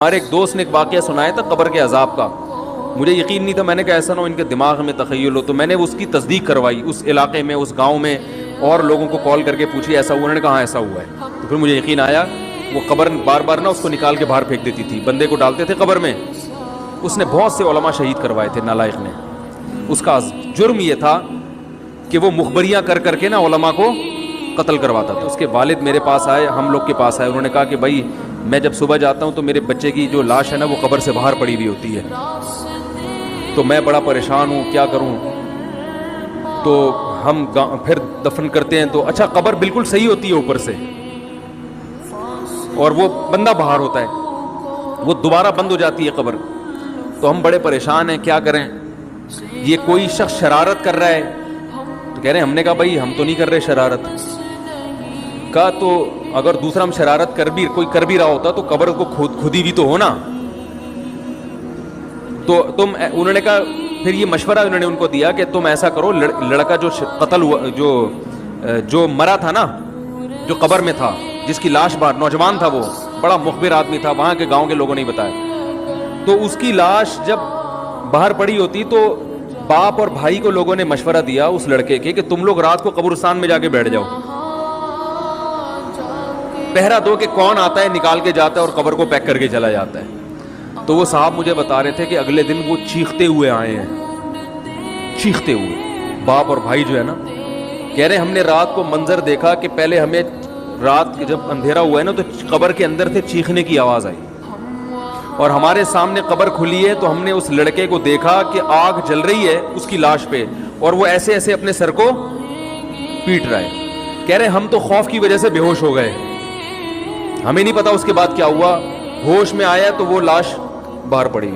ہمارے ایک دوست نے ایک واقعہ سنایا تھا قبر کے عذاب کا. مجھے یقین نہیں تھا. میں نے کہا ایسا نہ ہو ان کے دماغ میں تخیل ہو. تو میں نے اس کی تصدیق کروائی اس علاقے میں, اس گاؤں میں, اور لوگوں کو کال کر کے پوچھی ایسا ہوا. انہوں نے کہا ایسا ہوا ہے. تو پھر مجھے یقین آیا. وہ قبر بار بار نا اس کو نکال کے باہر پھینک دیتی تھی, بندے کو ڈالتے تھے قبر میں. اس نے بہت سے علماء شہید کروائے تھے نالائق نے. اس کا جرم یہ تھا کہ وہ مخبریاں کر کر کے نا علماء کو قتل کرواتا تھا. اس کے والد میرے پاس آئے, ہم لوگ کے پاس آئے. انہوں نے کہا کہ بھائی میں جب صبح جاتا ہوں تو میرے بچے کی جو لاش ہے نا وہ قبر سے باہر پڑی ہوئی ہوتی ہے, تو میں بڑا پریشان ہوں, کیا کروں. تو ہم پھر دفن کرتے ہیں تو اچھا قبر بالکل صحیح ہوتی ہے اوپر سے, اور وہ بندہ باہر ہوتا ہے, وہ دوبارہ بند ہو جاتی ہے قبر. تو ہم بڑے پریشان ہیں, کیا کریں. یہ کوئی شخص شرارت کر رہا ہے. تو کہہ رہے ہیں, ہم نے کہا بھائی ہم تو نہیں کر رہے شرارت. کہا تو اگر دوسرا ہم شرارت کوئی کر بھی رہا ہوتا تو قبر کو کھودی بھی تو ہونا. تو انہوں نے کہا, پھر یہ مشورہ انہوں نے ان کو دیا کہ تم ایسا کرو, لڑکا جو قتل ہوا, جو مرا تھا نا, جو قبر میں تھا, جس کی لاش باہر, نوجوان تھا, وہ بڑا مخبر آدمی تھا, وہاں کے گاؤں کے لوگوں نے بتایا. تو اس کی لاش جب باہر پڑی ہوتی تو باپ اور بھائی کو لوگوں نے مشورہ دیا اس لڑکے کے کہ تم لوگ رات کو قبرستان میں جا کے بیٹھ جاؤ, پہرا دو کہ کون آتا ہے نکال کے جاتا ہے اور قبر کو پیک کر کے چلا جاتا ہے. تو وہ صاحب مجھے بتا رہے تھے کہ اگلے دن وہ چیختے ہوئے آئے ہیں, چیختے ہوئے, باپ اور بھائی جو ہے نا. کہہ رہے ہم نے رات کو منظر دیکھا کہ پہلے ہمیں رات جب اندھیرا ہوا ہے نا تو قبر کے اندر سے چیخنے کی آواز آئی, اور ہمارے سامنے قبر کھلی ہے تو ہم نے اس لڑکے کو دیکھا کہ آگ جل رہی ہے اس کی لاش پہ, اور وہ ایسے ایسے اپنے سر کو پیٹ رہا ہے. کہہ رہے ہم تو خوف کی وجہ سے بے ہوش ہو گئے, ہمیں نہیں پتا اس کے بعد کیا ہوا. ہوش میں آیا تو وہ لاش باہر پڑی.